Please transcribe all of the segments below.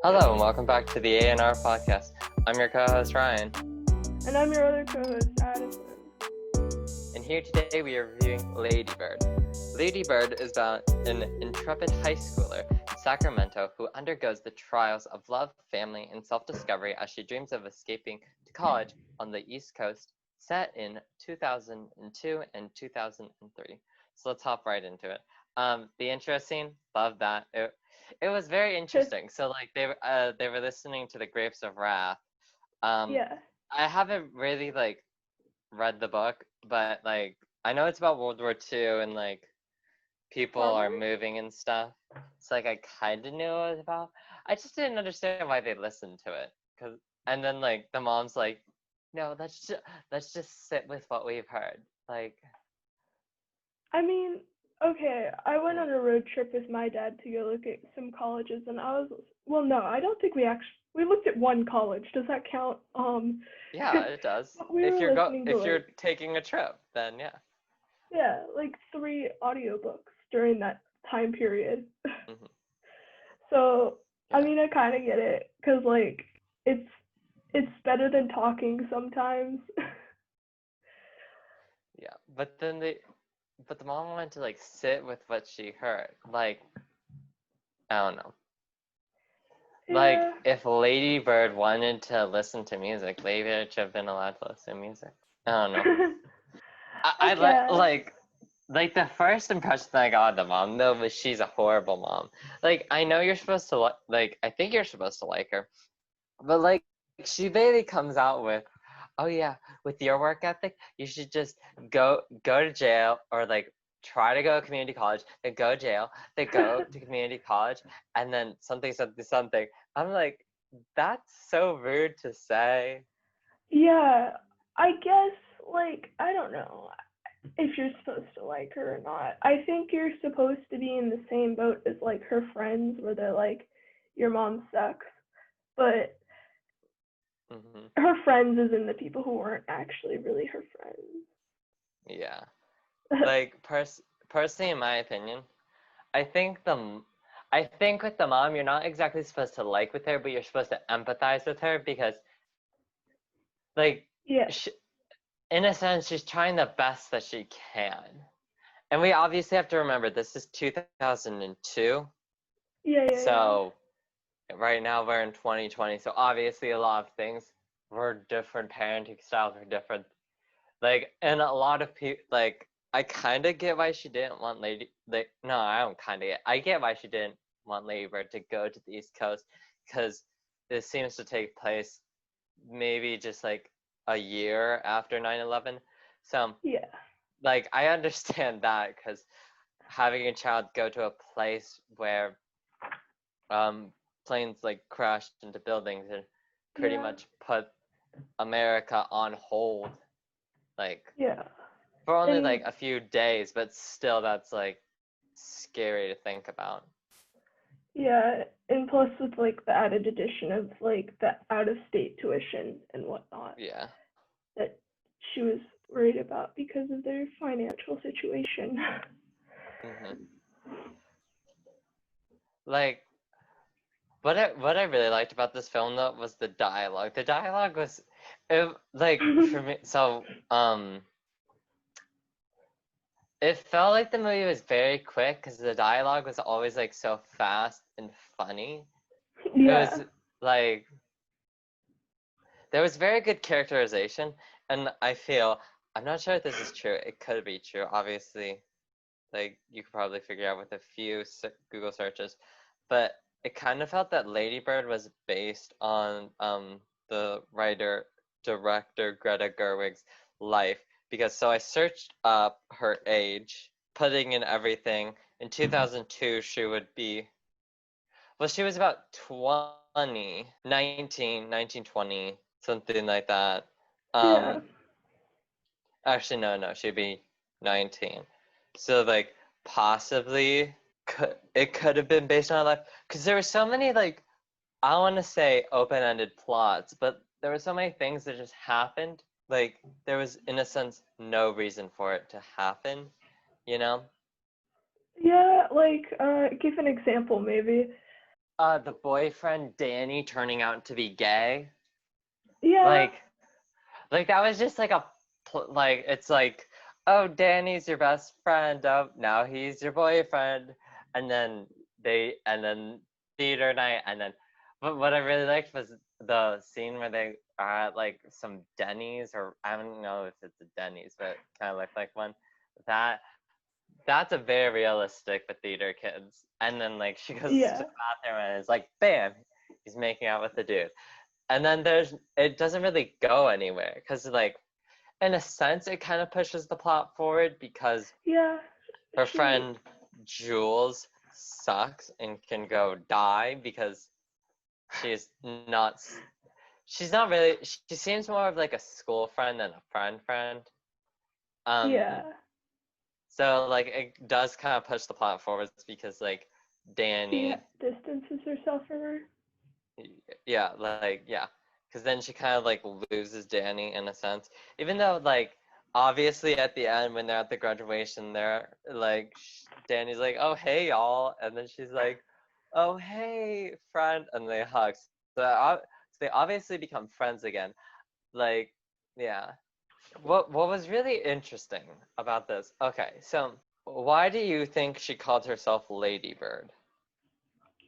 Hello and welcome back to the A&R podcast. I'm your co-host Ryan. And I'm your other co-host, Addison. And here today we are reviewing Lady Bird. Lady Bird is about an intrepid high schooler in Sacramento who undergoes the trials of love, family, and self-discovery as she dreams of escaping to college on the East Coast, set in 2002 and 2003. So let's hop right into it. The intro scene, love that. It was very interesting. So like they were listening to the Grapes of Wrath. Yeah. I haven't really like read the book, but like I know it's about World War II and like people are moving and stuff. So like I kind of knew what it was about. I just didn't understand why they listened to it. And then like the mom's like, no, let's just sit with what we've heard. Like, I mean, okay, I went on a road trip with my dad to go look at some colleges, and no, I don't think we looked at one college. Does that count? yeah, it does. We If were listening to if you're taking a trip, then yeah. Yeah, like 3 audiobooks during that time period. Mm-hmm. So, Yeah. I mean, I kind of get it, because like it's better than talking sometimes. Yeah, but the mom wanted to like sit with what she heard. Like, I don't know. Like, Yeah. if Lady Bird wanted to listen to music, Lady Bird should have been allowed to listen to music. I don't know. I like the first impression that I got of the mom though was she's a horrible mom. Like, I know you're supposed to like I think you're supposed to like her, but like she basically comes out with, oh yeah, with your work ethic, you should just go to jail or like try to go to community college, then go to jail, then go to community college, and then something, something, something. I'm like, that's so rude to say. Yeah, I guess, like, I don't know if you're supposed to like her or not. I think you're supposed to be in the same boat as, like, her friends, where they're like, your mom sucks. But Hmm. her friends is in the people who weren't actually really her Yeah. friends. Like, personally, in my opinion, I think I think with the mom, you're not exactly supposed to like with her, but you're supposed to empathize with her because, like, Yeah. sh in a sense, she's trying the best that she can. And we obviously have to remember this is 2002, Yeah. so right now we're in 2020, so obviously a lot of things were different, parenting styles were different. Like, and a lot of people, like, I kind of get why she didn't want no, I don't kind of get, I get why she didn't want Lady Bird to go to the East Coast, because this seems to take place maybe just like a year after 9/11. So, Yeah. like, I understand that, because having a child go to a place where um, planes like crashed into buildings and pretty Yeah. much put America on hold, like, Yeah. for only And like a few days, but still that's like scary to think about. yeah, and plus with like the added addition of like the out of state tuition and whatnot Yeah. that she was worried about because of their financial situation. Hmm. Like, what I really liked about this film though was the dialogue. The dialogue was, like, for me. So it felt like the movie was very quick because the dialogue was always like so fast and funny. It Yeah. was like there was very good characterization, and I feel, I'm not sure if this is true. It could be true, obviously. Like, you could probably figure out with a few Google searches, but it kind of felt that Lady Bird was based on the writer director Greta Gerwig's life, because so I searched up her age, putting in everything. In 2002, she would be, well, she was about 20, 19, 20, something like that. Yeah. Um, Actually, no, she'd be 19. So, like, possibly it could have been based on her life, because there were so many, like, I don't want to say open-ended plots, but there were so many things that just happened. Like, there was, in a sense, no reason for it to happen, you know? Yeah, like give an example maybe. the boyfriend Danny turning out to be gay. Yeah. Like that was just like like it's like, oh, Danny's your best friend. Oh, now he's your boyfriend. And then theater night, and then what I really liked was the scene where they are at like some Denny's, or I don't know if it's a Denny's, but it kind of looked like one. That that's a very realistic for theater kids. And then like she goes to the Yeah. bathroom and it's like, bam, he's making out with the dude. And then it doesn't really go anywhere because like in a sense it kind of pushes the plot forward because Yeah. her She. friend Jules sucks and can go die because she's not she's not really, she seems more of like a school friend than a friend. um Yeah. so like it does kind of push the plot forwards because like She Danny, distances herself from her. yeah, like yeah, because then she kind of like loses Danny in a sense, even though like obviously at the end when they're at the graduation, they're like Danny's like, oh hey y'all, and then she's like, oh hey friend, and they hug. So they obviously become friends again. Like yeah. What was really interesting about this? Okay, so why do you think she called herself Lady Bird?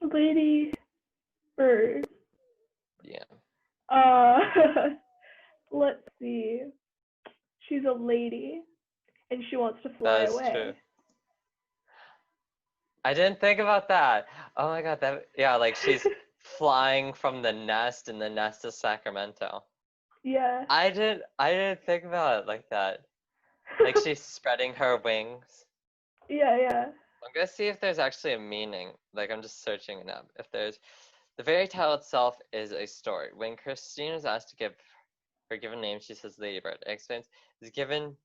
Lady Bird. Yeah, Uh, let's see. She's a lady and she wants to fly that is true. away. I didn't think about that. Oh my god, that yeah, like she's flying from the nest of Sacramento. Yeah. I didn't think about it like that. Like she's spreading her wings. Yeah, yeah. I'm gonna see if there's actually a meaning. Like I'm just searching it up. If there's the very title itself is a story. When Christine is asked to give her given name, she says Ladybird. It explains is given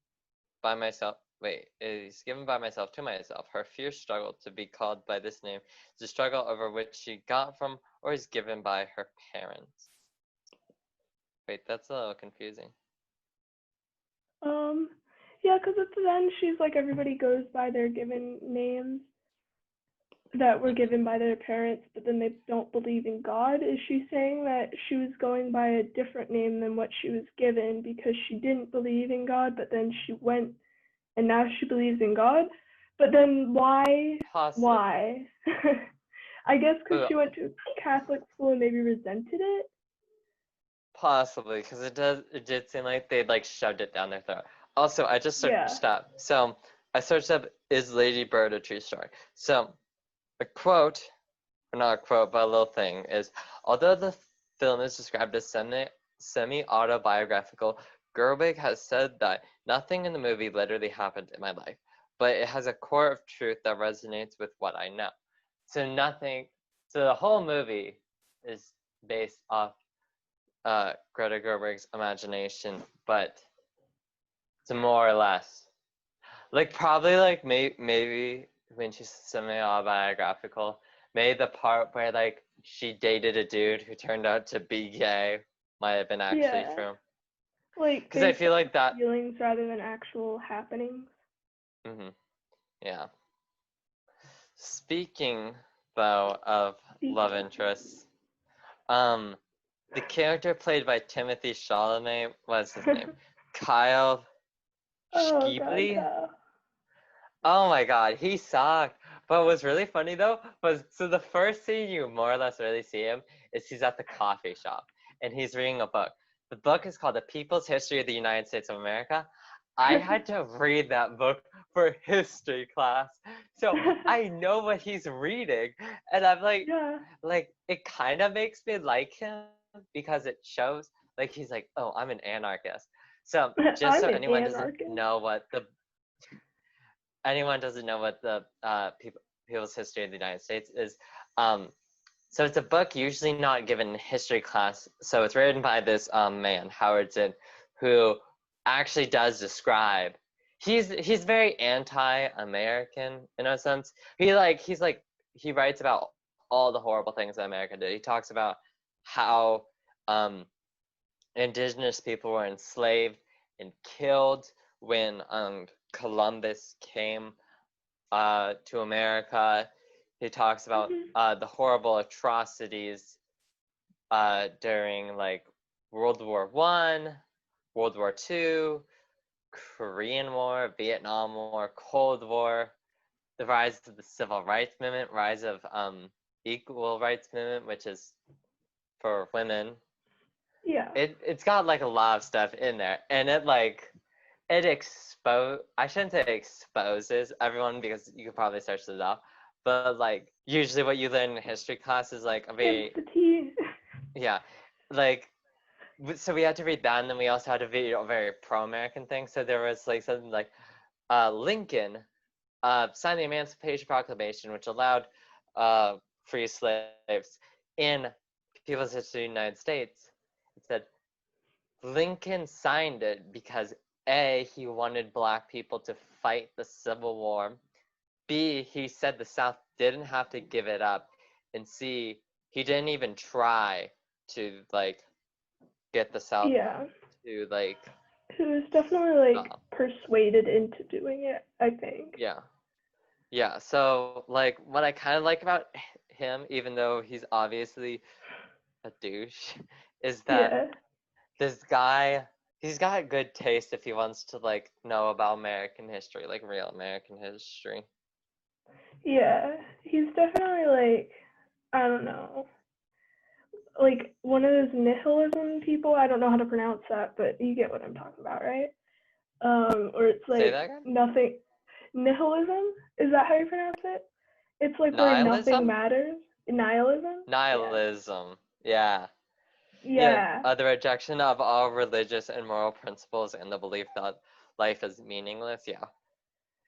by myself. Wait, is given by myself to myself. Her fierce struggle to be called by this name is a struggle over which she got from or is given by her parents. Wait, that's a little confusing. Um, yeah, because at the end she's like everybody goes by their given names that were Mm-hmm. given by their parents, but then they don't believe in God. Is she saying that she was going by a different name than what she was given because she didn't believe in God, but then she went and now she believes in God? But then why? Possibly. Why? I guess because she went to Catholic school and maybe resented it. Possibly, because it did seem like they'd like shoved it down their throat. Also, I just Yeah. searched up. So I searched up, is Lady Bird a true story? So a quote, or not a quote, but a little thing is, although the film is described as semi-autobiographical, Gerwig has said that nothing in the movie literally happened in my life, but it has a core of truth that resonates with what I know. So nothing, so the whole movie is based off Greta Gerwig's imagination, but it's more or less like probably like maybe when she's semi-autobiographical, maybe the part where like she dated a dude who turned out to be gay might have been actually Yeah. true. Like Because I based feel like on that. feelings rather than actual happenings. Hmm, yeah. Speaking though of love Speaking. interests, um, the character played by Timothy Chalamet was his name, Kyle Oh god, Schieble. Kyle. Oh my god, he sucked. But what's really funny though was so the first scene you more or less really see him is he's at the coffee shop and he's reading a book. The book is called The People's History of the United States of America. I had to read that book for history class. So I know what he's reading and I'm Yeah. like it kind of makes me like him because it shows like he's like, "Oh, I'm an anarchist." So, just so I'm an anarchist. anyone doesn't know what the people's history of the United States is. Um, so it's a book usually not given in history class. So it's written by this man, Howard Zinn, who actually does describe. He's very anti-American in a sense. He writes about all the horrible things that America did. He talks about how um, indigenous people were enslaved and killed when Columbus came to America. He talks about Mhm. the horrible atrocities during like World War One, World War Two, Korean War, Vietnam War, Cold War, the rise of the civil rights movement, rise of equal rights movement, which is for women. Yeah. It's got like a lot of stuff in there, and I shouldn't say exposes everyone because you could probably search this up, but like usually what you learn in history class is like a Gives very the tea. yeah, like so we had to read that, and then we also had to read a very pro-American thing. So there was like something like Lincoln signed the Emancipation Proclamation, which allowed free slaves in people's history of the United States. It said Lincoln signed it because A, he wanted black people to fight the Civil War. B, he said the South didn't have to give it up. And C, he didn't even try to like get the South Yeah. to like He was definitely like stop. persuaded into doing it, I think. Yeah. Yeah. So like what I kind of like about him, even though he's obviously a douche, is that Yeah. this guy he's got good taste if he wants to like know about American history, like real American history. Yeah. He's definitely like, I don't know, like one of those nihilism people. I don't know how to pronounce that, but you get what I'm talking about, right? Or it's Say like that again? nothing. Nihilism? Is that how you pronounce it? It's like where nothing Nihilism? matters. Nihilism? Yeah. Nihilism. Yeah. Yeah, Yeah. the rejection of all religious and moral principles and the belief that life is meaningless. Yeah.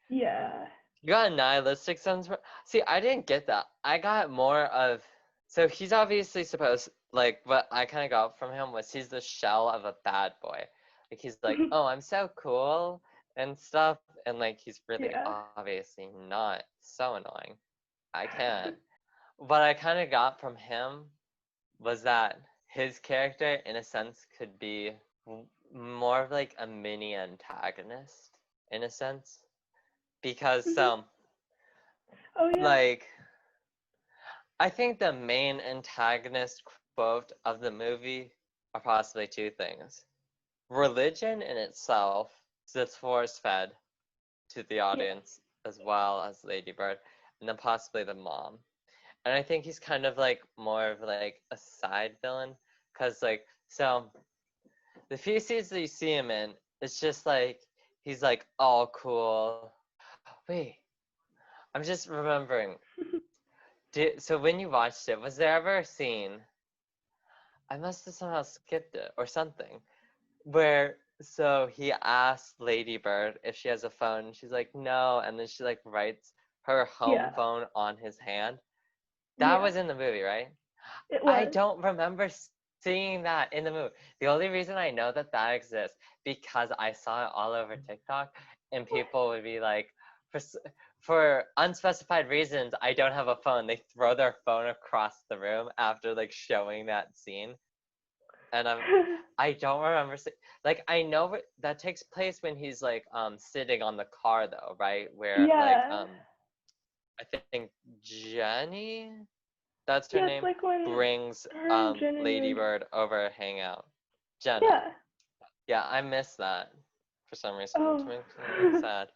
Yeah. You got a nihilistic sense. See, I didn't get that. I got more of. So he's obviously supposed. Like, what I kind of got from him was he's the shell of a bad boy. Like, he's like, oh, I'm so cool and stuff. And, like, he's really Yeah. obviously not. So annoying. I can't. What I kind of got from him was that his character, in a sense, could be more of like a mini antagonist, in a sense. Because, Mhm. Oh yeah. like, I think the main antagonist quote of the movie are possibly two things. Religion in itself is force fed to the Yeah. audience as well as Lady Bird, and then possibly the mom. And I think he's kind of like more of like a side villain, because like so the few scenes that you see him in, it's just like he's like all cool. Wait, I'm just remembering. So when you watched it, was there ever a scene? I must have somehow skipped it or something. Where so he asked Lady Bird if she has a phone, and she's like no, and then she like writes her home Yeah. phone on his hand. That Yeah. was in the movie, right? It I was. don't remember seeing that in the movie. The only reason I know that that exists because I saw it all over TikTok, and people would be like, for for unspecified reasons, I don't have a phone. They throw their phone across the room after like showing that scene, and I don't remember like I know that takes place when he's like sitting on the car though, right? Where like Yeah. I think Jenny, that's her Yeah, it's name, like when brings her and Jenny Lady are. Bird over to hang out. Jenna. Yeah. Yeah, I miss that for some reason, which Oh. makes me sad.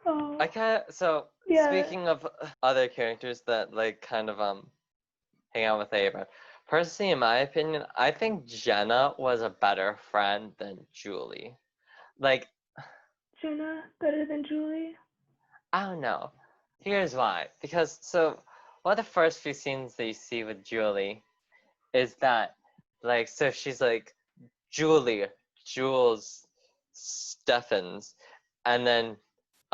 Oh. I kind of so Yeah. speaking of other characters that like kind of hang out with Lady Bird. Personally, in my opinion, I think Jenna was a better friend than Julie. Like, Jenna better than Julie. I don't know. Here's why. Because so one of the first few scenes that you see with Julie is that like so she's like Julie, Jules Steffens, and then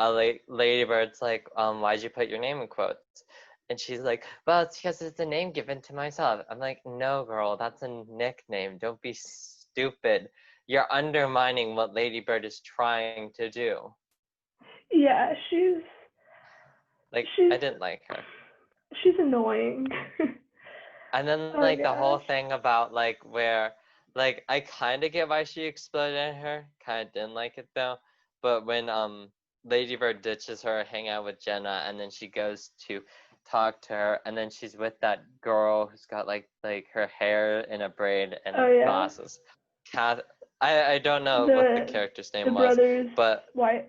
Ladybird's like, why'd you put your name in quotes? And she's like, well, it's because it's a name given to myself. I'm like, no, girl, that's a nickname. Don't be stupid. You're undermining what Ladybird is trying to do. Yeah, Like, she's I didn't like her. she's annoying. And then Oh like the whole gosh. thing about like where like I kind of get why she exploded at her. Kind of didn't like it though. But when Lady Bird ditches her, hang out with Jenna, and then she goes to talk to her, and then she's with that girl who's got like her hair in a braid and Oh yeah. glasses. Kath, I don't know what the The character's the name was, brother's but wife,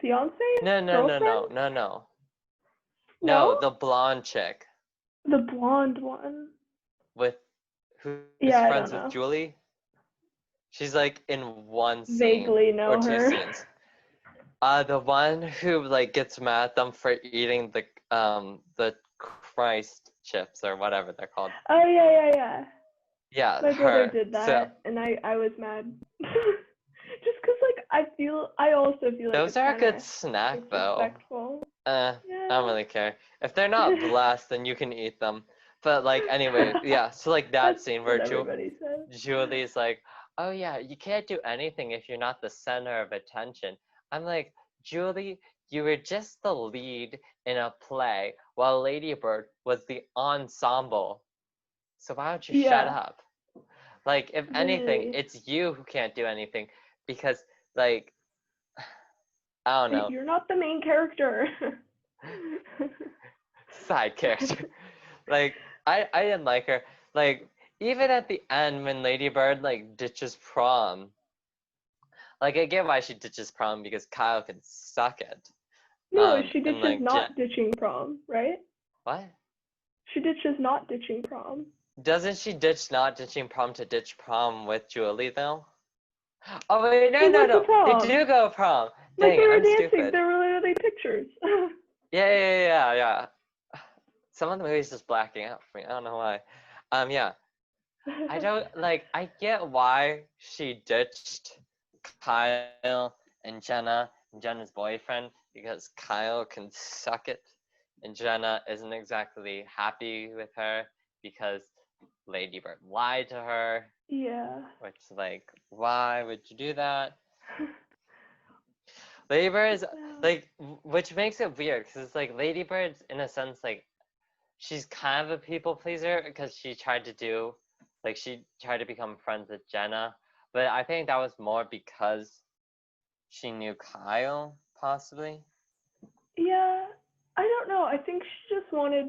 fiance, girlfriend? no, No, the blonde chick the blonde one. with who's Yeah, I don't friends with know. Julie. She's like in one scene Vaguely or know two her. scenes. The one who like gets mad at them for eating the Christ chips or whatever they're called. Oh yeah. Yeah, My brother her. did So that, and I was mad. Just 'cause like I also feel like those it's are a kind good of snack though. disrespectful. I don't Yeah. really care. If they're not blessed, then you can eat them. But like anyway, yeah. So like that That's scene where what everybody says. Julie's like, "Oh yeah, you can't do anything if you're not the center of attention." I'm like, Julie, you were just the lead in a play, while Ladybird was the ensemble. So why don't you shut Yeah, up? Like, if anything, literally. it's you who can't do anything because, like, I don't know, You're not the main character. side character. Like, I didn't like her. Like, even at the end when Ladybird like ditches prom, like I get why she ditches prom because Kyle can suck it. No, she And ditches like not ditching prom, right? what? She ditches not ditching prom. Doesn't she ditch not ditching prom to ditch prom with Julie though? Oh wait, They went to no, they do prom. go prom. Like Dang they it, were I'm dancing. stupid. There were literally pictures. Yeah. Some of the movies just blacking out for me. I don't know why. Yeah. I don't like. I get why she ditched Kyle and Jenna's boyfriend because Kyle can suck it, and Jenna isn't exactly happy with her because Lady Bird lied to her. Yeah. Which like, why would you do that? Lady Bird is No. like, which makes it weird because it's like Lady Bird's in a sense like she's kind of a people pleaser because she tried to become friends with Jenna, but I think that was more because she knew Kyle, possibly. Yeah. I don't know. I think she just wanted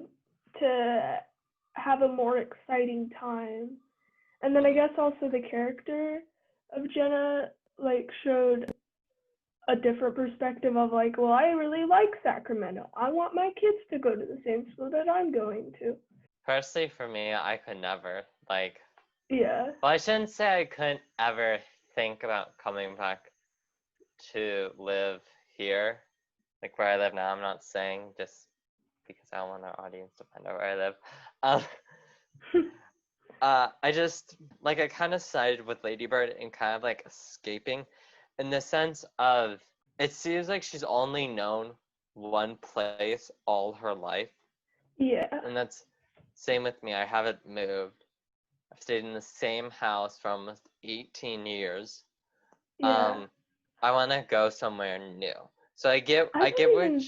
to have a more exciting time. And then I Mhm. guess also the character of Jenna like showed a different perspective of like, well, I really like Sacramento. I want my kids to go to the same school that I'm going to. Personally, for me, I could never like. Yeah. Well, I shouldn't say I couldn't ever think about coming back to live here, like where I live now. I'm not saying just because I want our audience to find out where I live. Um, I just like I kind of sided with Ladybird in kind of like escaping, in the sense of it seems like she's only known one place all her life, Yeah. and that's same with me. I haven't moved. I've stayed in the same house for almost 18 years. Yeah. Um, I want to go somewhere new. So I I get don't what even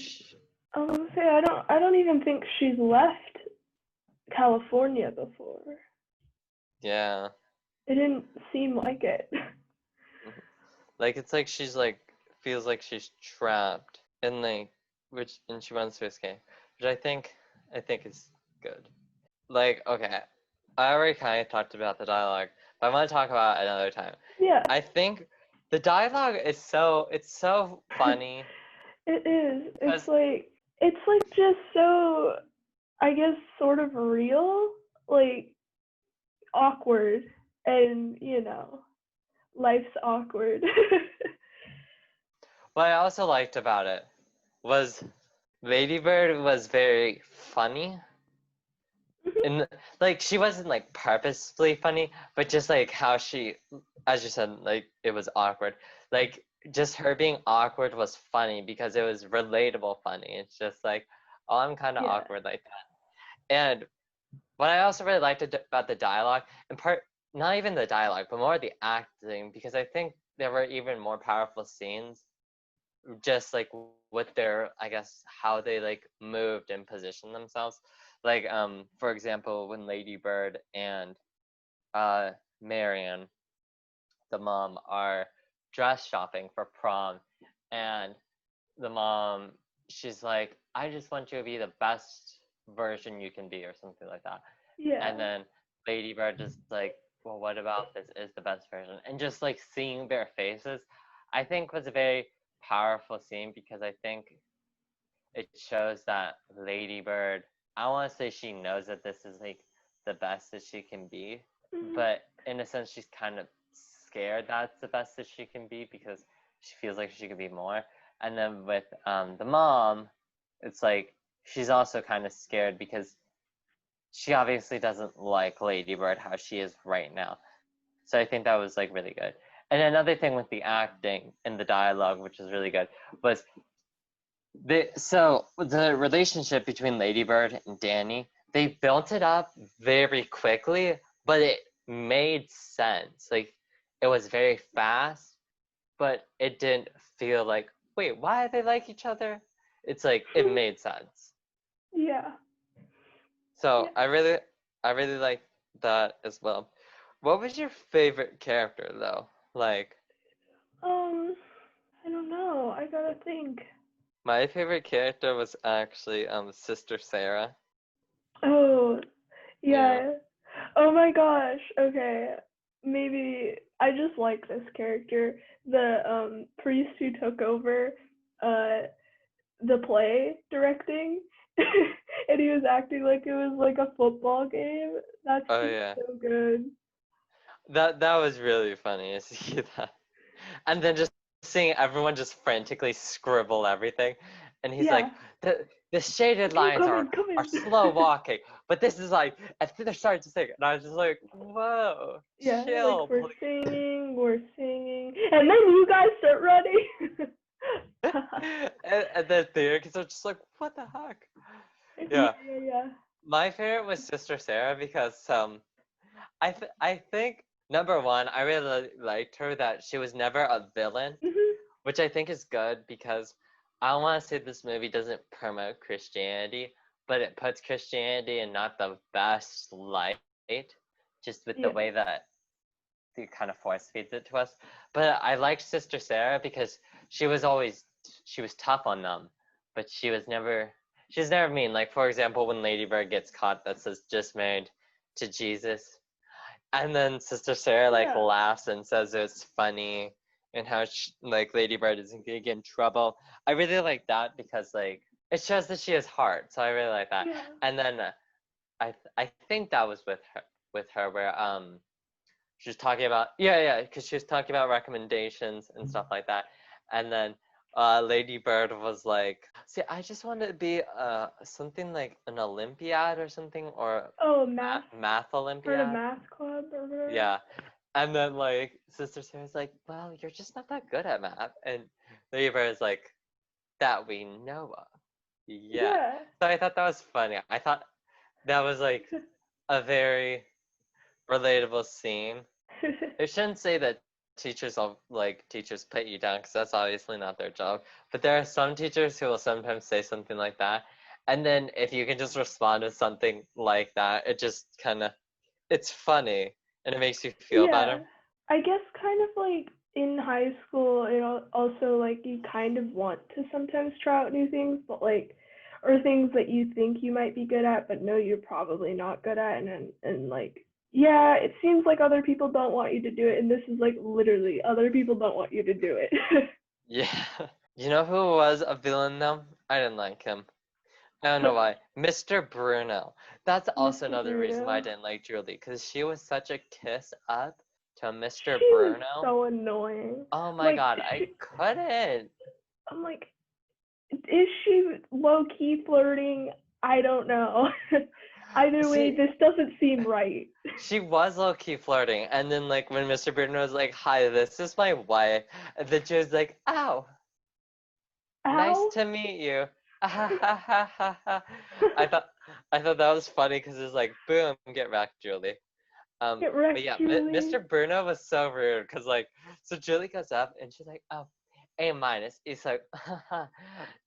I was gonna say I don't even think she's left California before. yeah. It didn't seem like it. Mhm. Like it's like she's like feels like she's trapped in like which and she wants to escape, which I think is good. Like okay, I already kind of talked about the dialogue, but I want to talk about it another time. Yeah. I think the dialogue is it's so funny It is. because It's like just so I guess sort of real, like awkward and life's awkward. what I also liked about it was Ladybird was very funny. And like she wasn't like purposefully funny, but just like how she, as you said, like it was awkward. Like just her being awkward was funny because it was relatable funny. It's just like, oh, I'm kind of Yeah. awkward like that. And what I also really liked about the dialogue, in part, not even the dialogue, but more the acting, because I think there were even more powerful scenes, just like with their, I guess, how they like moved and positioned themselves. Like, for example, when Lady Bird and uh Marion, the mom, are dress shopping for prom, and the mom, she's like, I just want you to be the best. version you can be or something like that. Yeah. And then Lady Bird is like, well, what about this is the best version? And just like seeing their faces, I think was a very powerful scene because I think it shows that Lady Bird, I want to say she knows that this is like the best that she can be, Mhm. but in a sense, she's kind of scared that's the best that she can be because she feels like she could be more. And then with the mom, it's like she's also kind of scared because she obviously doesn't like Lady Bird how she is right now. So I think that was like really good. And another thing with the acting and the dialogue, which is really good, was the relationship between Lady Bird and Danny, they built it up very quickly, but it made sense. Like it was very fast, but it didn't feel like, wait, why do they like each other? It's like it made sense. Yeah. So Yeah. I really like that as well. What was your favorite character though? Like Um, I don't know. I gotta think. my favorite character was actually Sister Sarah. Oh, Yeah. yeah. Oh my gosh. Okay. Maybe I just like this character. The priest who took over uh the play directing and he was acting like it was like a football game. That's Oh just yeah. so good. That was really funny to see that. And then just seeing everyone just frantically scribble everything. And he's like, Yeah. the shaded Okay, lines come are in, come are in. slow walking, but this is like I think they're starting to sing. And I was just like, whoa, Yeah, like chill, please. we're singing, and then you guys start running. And then the kids are just like, what the heck? Yeah, Yeah. yeah, yeah. My favorite was Sister Sarah because I think number one, I really liked her that she was never a villain, Mhm. which I think is good because I want to say this movie doesn't promote Christianity, but it puts Christianity in not the best light, just with the Yeah. way that they kind of force feeds it to us. But I liked Sister Sarah because she was always she was tough on them, but she was never mean. Like for example, when Lady Bird gets caught, that says just married to Jesus, and then Sister Sarah like Yeah. laughs and says it's funny and how like Lady Bird isn't gonna get in trouble. I really like that because like it shows that she has heart, so I really like that. Yeah. And then I think that was with her where she was talking about yeah because she was talking about recommendations and stuff like that, and then Lady Bird was like, see, I just want to be something like an Olympiad or something or Oh, math. math Part of Olympiad. math club or whatever. Yeah. And then like Sister Sarah's like, well, you're just not that good at math. And Lever is like, that we know of. Yeah. Yeah. So I thought that was funny. I thought that was like a very relatable scene. I shouldn't say that teachers put you down because that's obviously not their job. But there are some teachers who will sometimes say something like that. And then if you can just respond to something like that, it just kind of it's funny and it makes you feel Yeah. better. I guess kind of like in high school, also like you kind of want to sometimes try out new things, but like, or things that you think you might be good at, but no, you're probably not good at, and like, yeah, it seems like other people don't want you to do it, and this is like literally other people don't want you to do it. Yeah. You know who was a villain though? I didn't like him. I don't know why. Mr. Bruno. That's also Mr. another reason why I Bruno. didn't like Julie, because she was such a kiss up to Mr. She was Bruno. so annoying. Oh my Like god, I couldn't. I'm like, is she low key flirting? I don't know. Either way, See, this doesn't seem right. she was low key flirting, and then like when Mr. Bruno was like, "Hi, this is my wife," and then she was like, "Ow, nice Ow. to meet you." I thought I thought that was funny because it's like, boom, get wrecked, Julie. Get But wrecked, yeah, Julie. Mr. Bruno was so rude because like, so Julie goes up and she's like, oh, A minus. He's like,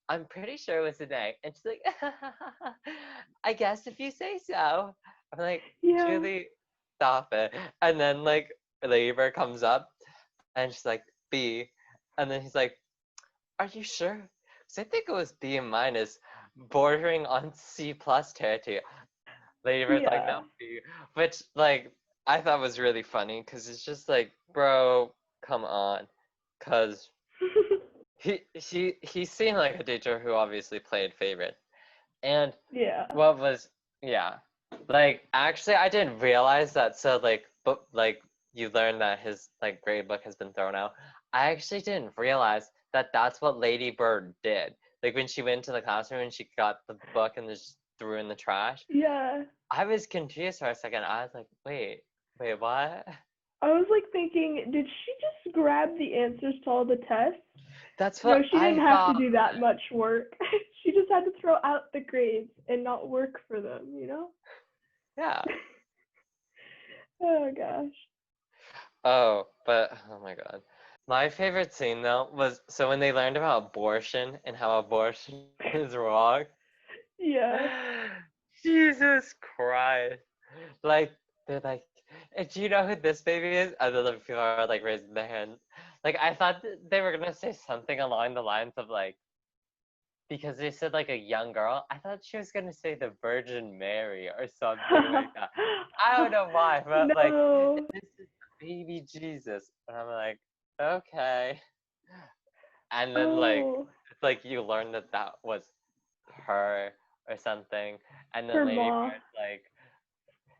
I'm pretty sure it was an A, and she's like, I guess if you say so. I'm like, Yeah. Julie, stop it. And then like, Labor comes up and she's like, B, and then he's like, are you sure? Because I think it was B minus. bordering on C plus territory. Lady Bird's like, no, Yeah. B. Which, like, I thought was really funny because it's just like, bro, come on. Because he seemed like a teacher who obviously played favorite. And Yeah. what was, yeah. Like, actually, I didn't realize that. So, like, but, like, you learn that his, like, grade book has been thrown out. I actually didn't realize that that's what Lady Bird did. Like, when she went to the classroom and she got the book and just threw in the trash. Yeah. I was confused for a second. I was like, wait, what? I was like thinking, did she just grab the answers to all the tests? That's No, what she I didn't have to thought. do that much work. She just had to throw out the grades and not work for them, you know? Yeah. Oh gosh. Oh, but oh my god. My favorite scene though was so when they learned about abortion and how abortion is wrong. Yeah. Jesus Christ. Like they're like, do you know who this baby is? And then the people are like raising their hand. Like I thought they were gonna say something along the lines of like because they said like a young girl. I thought she was gonna say the Virgin Mary or something like that. I don't know why, but like No. this is the baby Jesus, and I'm like, okay. And then like Oh, it's like you learn that that was her or something, and then her Lady ma. Bird like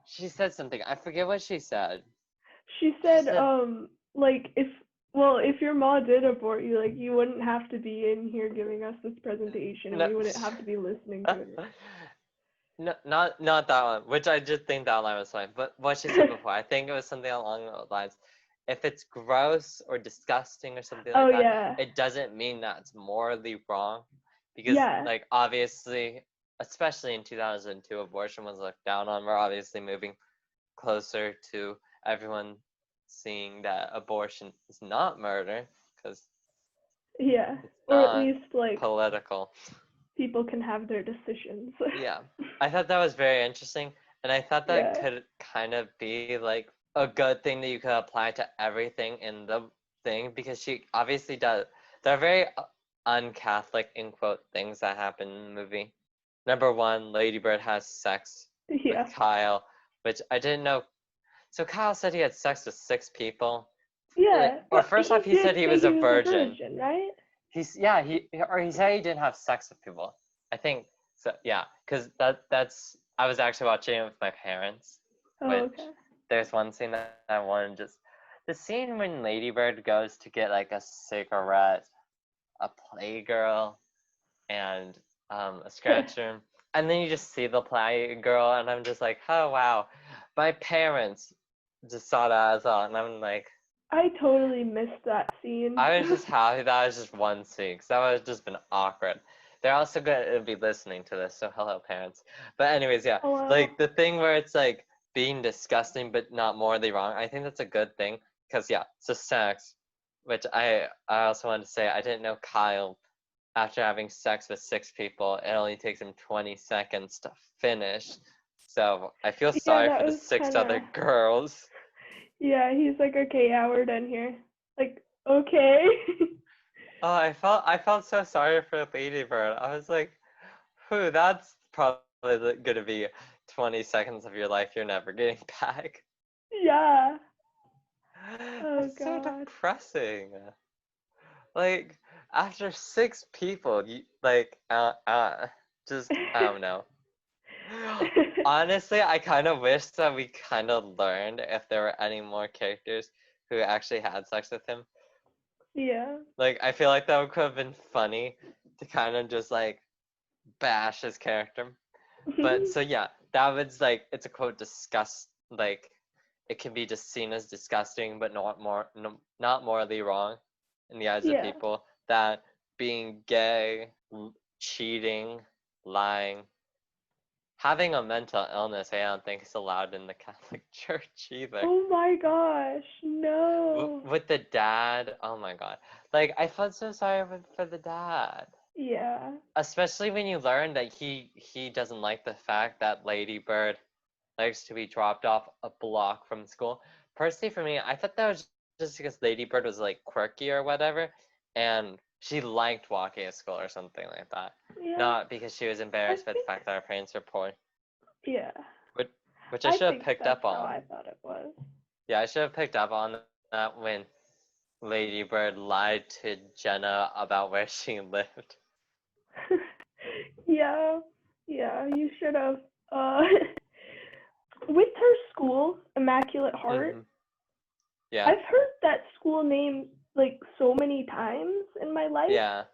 she said something. I forget what she said. She She said, said. like if your ma did abort you, like you wouldn't have to be in here giving us this presentation, and No, we wouldn't have to be listening to it. no, not that one. Which I just think that line was fine. But what she said before, I think it was something along those lines. If it's gross or disgusting or something Oh like that, yeah, it doesn't mean that it's morally wrong, because yeah, like obviously, especially in 2002, abortion was looked down on. We're obviously moving closer to everyone seeing that abortion is not murder because yeah. it's Or at not least like political. people can have their decisions. Yeah, I thought that was very interesting, and I thought that Yeah, could kind of be like a good thing that you could apply to everything in the thing because she obviously does. There are very un-Catholic in quote things that happen in the movie. Number one, Lady Bird has sex with yeah, Kyle, which I didn't know. So Kyle said he had sex with 6 people. yeah. Or But first off, he he did said he say was a he was a virgin. virgin, right? He's yeah, he said he didn't have sex with people. I think so. Yeah, because that's I was actually watching it with my parents, Oh, which okay. there's one scene that I want to just the scene when Ladybird goes to get like a cigarette, a playgirl, and a scratcher, and then you just see the playgirl, and I'm just like, oh wow, my parents just saw that as well, and I'm like, I totally missed that scene. I was just happy that was just one scene because that would have just been awkward. They're also going to be listening to this, so hello, parents. But anyways, yeah, Oh wow. like the thing where it's like being disgusting but not morally wrong. I think that's a good thing because yeah, so sex, which I also wanted to say I didn't know Kyle after having sex with 6 people, it only takes him 20 seconds to finish. So I feel Yeah, sorry that for the was six kind of. other girls. Yeah, he's like, okay, yeah, we're done here. Like, okay. Oh, I felt so sorry for Lady Bird. I was like, whew, that's probably gonna be 20 seconds of your life you're never getting back. Yeah. Oh That's so God. depressing. Like, after 6 people, you like, just I don't know. Honestly, I kind of wish that we kind of learned if there were any more characters who actually had sex with him. Yeah. Like, I feel like that could have been funny to kind of just like bash his character. But so yeah, that was like it's a quote disgust like it can be just seen as disgusting, but not more no, not morally wrong in the eyes of Yeah. people. That being gay, cheating, lying, having a mental illness, I don't think is allowed in the Catholic Church either. Oh my gosh. No. With the dad, oh my god, like I felt so sorry for the dad. Yeah. Especially when you learn that he doesn't like the fact that Lady Bird likes to be dropped off a block from school. Personally, for me, I thought that was just because Lady Bird was like quirky or whatever, and she liked walking to school or something like that. Yeah, Not because she was I embarrassed by the think. fact that her parents were poor. Yeah, Which, which I I should have think picked that's up how on. I thought it was. Yeah, I should have picked up on that when Lady Bird lied to Jenna about where she lived. Yeah, yeah, you should have. Uh, with her school, Immaculate Heart, Hmm. Yeah, I've heard that school name like so many times in my life. yeah.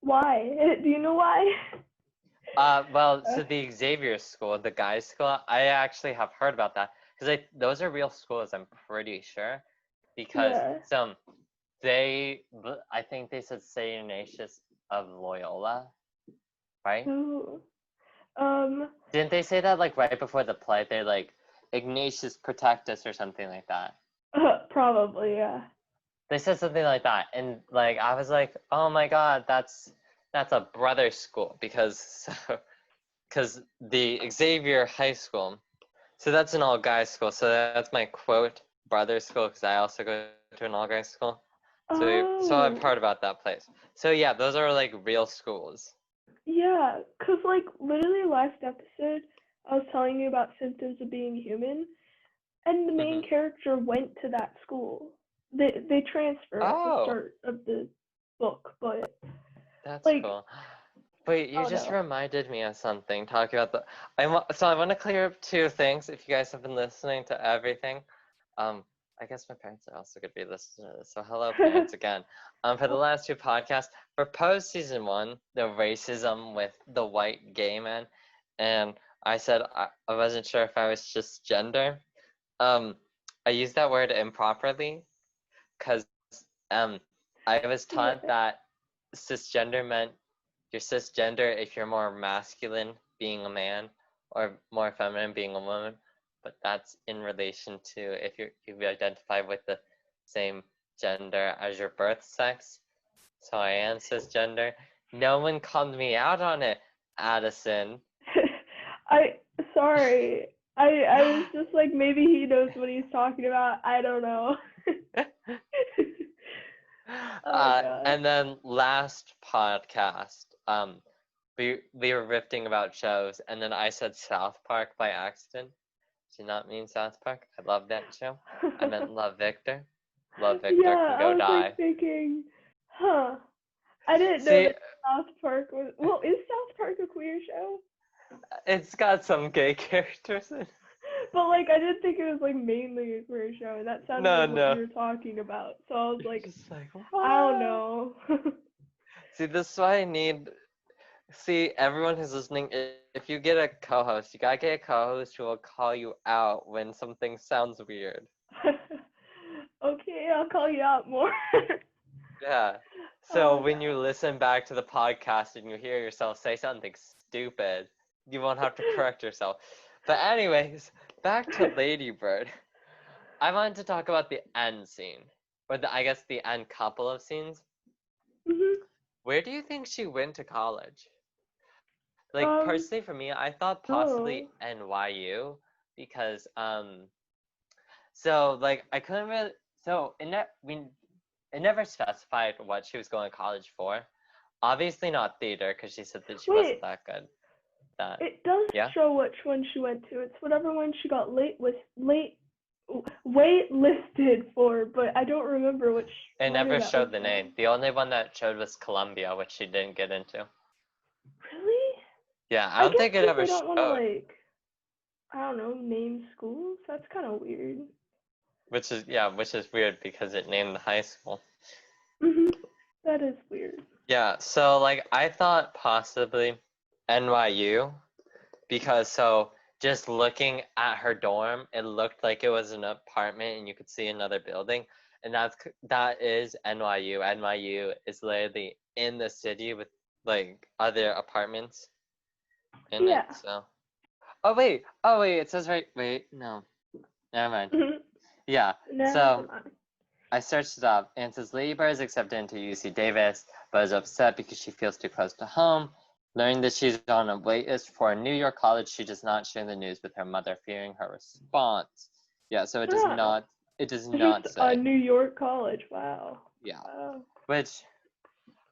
Why? Do you know why? Well, Uh, so the Xavier School, the guys' school, I actually have heard about that because those are real schools. I'm pretty sure because yeah. I think they said Saint Ignatius of Loyola, right? Ooh. Um. Didn't they say that like right before the play? They like Ignatius protect us or something like that. Probably. Yeah. They said something like that, and like I was like, oh my god, that's a brother school because the Xavier High School. So that's an all guys school. So that's my quote brother school because I also go to an all guys school. So I've Oh. heard about that place. So yeah, those are like real schools. Yeah. Cause like literally last episode, I was telling you about symptoms of being human, and the main Hmm. character went to that school. They transfer at the Oh, start of the book, but that's like, cool. Wait, you oh just no. reminded me of something. Talking about so I want to clear up two things. If you guys have been listening to everything, um, I guess my parents are also going to be listening to this. So hello, parents, again. For the last two podcasts, for post season one, the racism with the white gay man, and I said I wasn't sure if I was just gender. Um, I used that word improperly because I was Yeah. taught that cisgender meant you're cisgender if you're more masculine being a man or more feminine being a woman, but that's in relation to if you identify with the same gender as your birth sex. So I am cisgender. No one called me out on it, Addison. I Sorry. I was just like maybe he knows what he's talking about. I don't know. Oh god. And then last podcast, we were riffing about shows, and then I said South Park by accident. Did not mean South Park. I love that show. I meant Love Victor. Love Victor Yeah, can I go was like die. thinking, huh. I didn't know See, that South Park was well, is South Park a queer show? it's got some gay characters in it. But like I didn't think it was like mainly a queer show, and that sounded No, like what no. you were talking about. So I was You're like, just like, I don't what? know. See, this is why I need. See, everyone who's listening, if you get a co host, you gotta get a co host who will call you out when something sounds weird. Okay, I'll call you out more. Yeah. So Oh when you god. listen back to the podcast and you hear yourself say something stupid, you won't have to correct yourself. But anyways, back to Ladybird. I wanted to talk about the end scene, or I guess the end couple of scenes. Mhm. Where do you think she went to college? Like Um. personally for me, I thought Oh. possibly NYU because so like I couldn't really so it never specified what she was going to college for. Obviously not theater because she said that she wasn't Wait. that good. That It does yeah. show which one she went to. It's whatever one she got wait listed for, but I don't remember which It one never that was showed the from. name. The only one that showed was Columbia, which she didn't get into. Really? Yeah, I I don't guess think it because ever they don't want to showed. like, I don't know, name schools. That's kind of weird. Which is weird because it named the high school. Mhm. That is weird. Yeah, so like I thought possibly NYU because so just looking at her dorm, it looked like it was an apartment and you could see another building, and that is NYU. NYU is literally in the city with like other apartments in it. Yeah. So oh wait, it says right. Wait, no, never mind. Mhm. Yeah, Never so mind. I searched it up, and it says Ladybird is accepted into UC Davis, but is upset because she feels too close to home. Learning that she's on a waitlist for a New York college, she does not share the news with her mother, fearing her response. Yeah, so it does Ah, not. It does just not a say. New York college. Wow. Yeah, Wow. which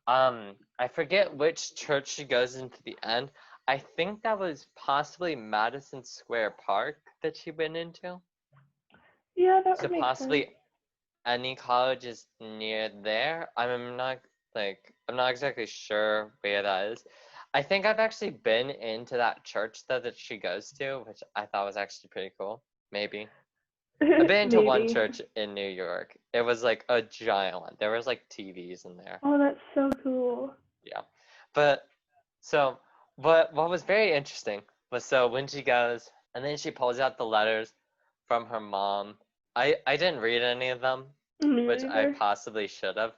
I forget which church she goes into the end. I think that was possibly Madison Square Park that she went into. Yeah, that So would make sense. possibly any college is near there. I'm not exactly sure where that is. I think I've actually been into that church that she goes to, which I thought was actually pretty cool. Maybe. I've been to one Maybe. church in New York. It was like a giant one. There was like TVs in there. Oh, that's so cool. Yeah. But so what was very interesting was so when she goes and then she pulls out the letters from her mom. I didn't read any of them, Me which I neither. possibly should have,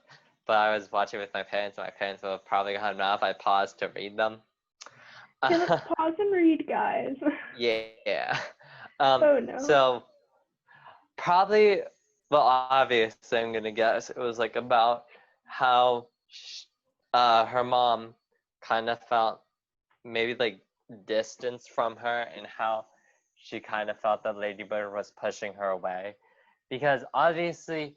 but I was watching with my parents and my parents would have probably gotten enough. I paused to read them. Okay, let's pause and read, guys. Yeah. Oh no. So probably, well, obviously, I'm gonna guess it was like about how her mom kind of felt maybe like distance from her and how she kind of felt that Ladybird was pushing her away. Because obviously,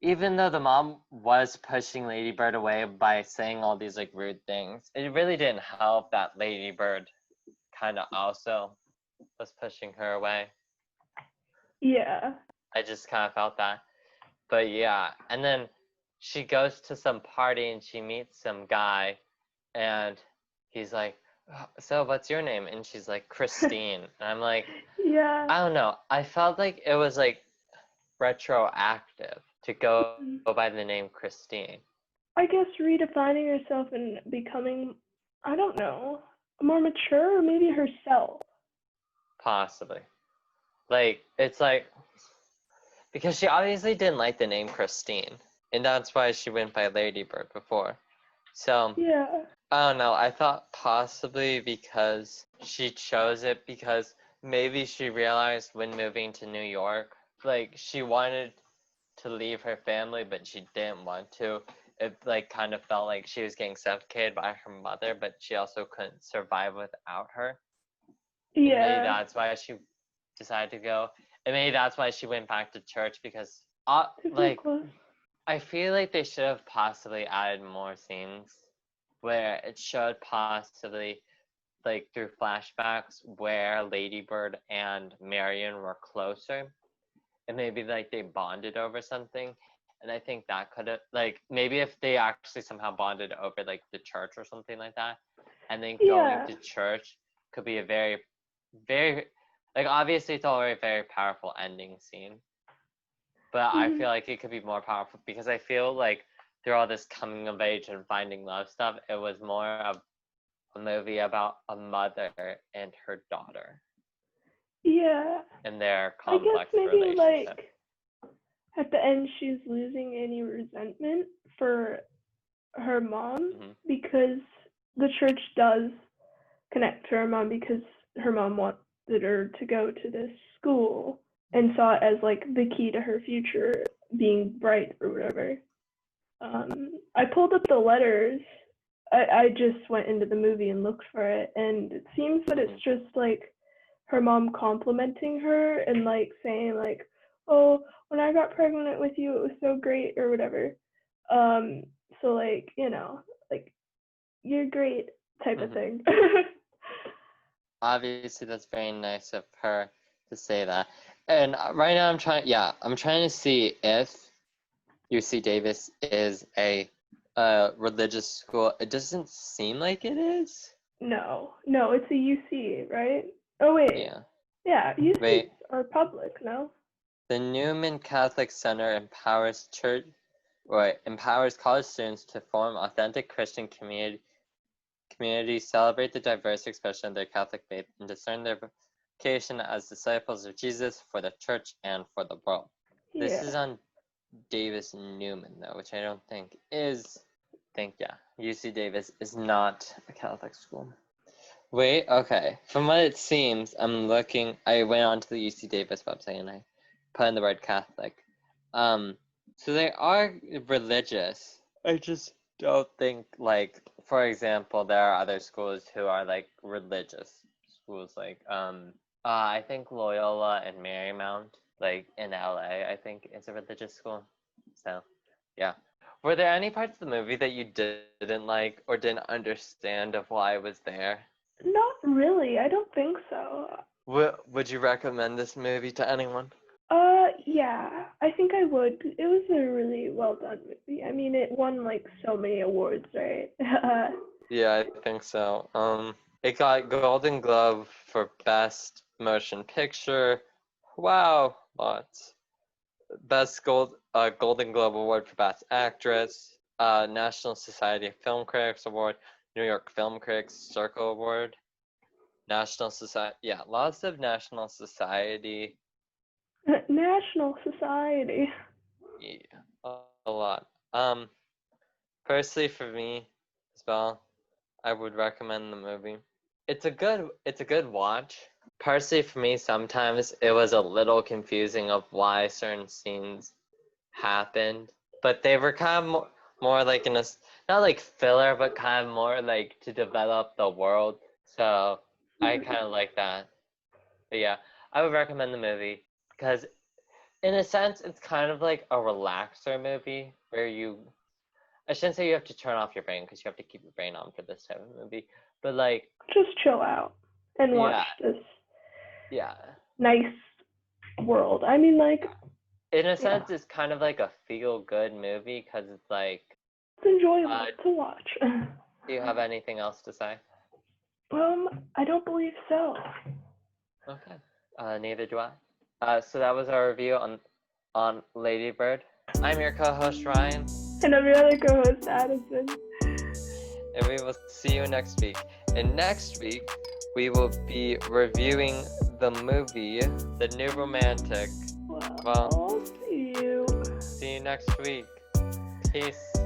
even though the mom was pushing Ladybird away by saying all these like rude things, it really didn't help that Ladybird kind of also was pushing her away. Yeah. I just kind of felt that. But yeah, and then she goes to some party and she meets some guy, and he's like, "So what's your name?" And she's like, "Christine." And I'm like, Yeah. I don't know. I felt like it was like retroactive to go Mm. by the name Christine. I guess redefining herself and becoming, I don't know, more mature or maybe herself. Possibly. Like, it's like, because she obviously didn't like the name Christine. And that's why she went by Ladybird before. So, Yeah. I don't know. I thought possibly because she chose it because maybe she realized when moving to New York, like she wanted to leave her family, but she didn't want to. It like kind of felt like she was getting suffocated by her mother, but she also couldn't survive without her. And maybe Yeah. that's why she decided to go. And maybe that's why she went back to church because, To feel like, close. I feel like they should have possibly added more scenes where it showed possibly like through flashbacks where Ladybird and Marion were closer and maybe like they bonded over something. And I think that could have like maybe if they actually somehow bonded over like the church or something like that, and then going Yeah. to church could be a very, very like obviously it's already a very powerful ending scene, but I Mhm. feel like it could be more powerful because I feel like through all this coming of age and finding love stuff, it was more of a movie about a mother and her daughter Yeah. and their I guess complex maybe relationship. like at the end she's losing any resentment for her mom Hmm. because the church does connect to her mom because her mom wanted her to go to this school and saw it as like the key to her future being bright or whatever. I pulled up the letters. I just went into the movie and looked for it, and it seems that Hmm. it's just like her mom complimenting her and like saying like, "Oh, when I got pregnant with you, it was so great" or whatever. Um, so like like you're great type of Hmm. thing. Obviously, that's very nice of her to say that. And right now, I'm trying to see if UC Davis is a religious school. It doesn't seem like it is. No, no, it's a UC, right? Oh wait, Yeah. yeah, UCs Wait. are public, no? The Newman Catholic Center empowers college students to form authentic Christian communities, celebrate the diverse expression of their Catholic faith, and discern their vocation as disciples of Jesus for the church and for the world. This is Yeah. on Davis Newman though, which I don't think is. Yeah, UC Davis is not a Catholic school. Wait, okay. From what it seems, I went onto the UC Davis website and I put in the word Catholic. So they are religious. I just don't think, like, for example, there are other schools who are, like, religious schools, like, I think Loyola and Marymount, like, in LA, I think is a religious school. So, yeah. Were there any parts of the movie that you didn't like or didn't understand of why it was there? Not really. I don't think so. Would you recommend this movie to anyone? Yeah, I think I would. It was a really well done movie. I mean, it won like so many awards, right? Yeah, I think so. It got Golden Globe for Best Motion Picture. Wow, lots. Golden Globe Award for Best Actress. National Society of Film Critics Award. New York Film Critics Circle Award. National Society. Yeah, lots of National Society. National Society. Yeah, a lot. Personally for me as well, I would recommend the movie. It's a good watch. Personally for me, sometimes it was a little confusing of why certain scenes happened, but they were kind of more like not like filler, but kind of more like to develop the world. So I kind of like that. But yeah, I would recommend the movie because in a sense, it's kind of like a relaxer movie where I shouldn't say you have to turn off your brain because you have to keep your brain on for this type of movie, but like, Just chill out and watch yeah, this yeah. nice world. I mean, like, In a yeah, sense, it's kind of like a feel-good movie because it's like, it's enjoyable uh, to watch. do you have anything else to say? I don't believe so. Okay. Neither do I. So that was our review on Lady Bird. I'm your co-host Ryan, And I'm your other co-host, Addison. and we will see you next week. And next week, we will be reviewing the movie The New Romantic. Well, Well, see you. see you next week. Peace.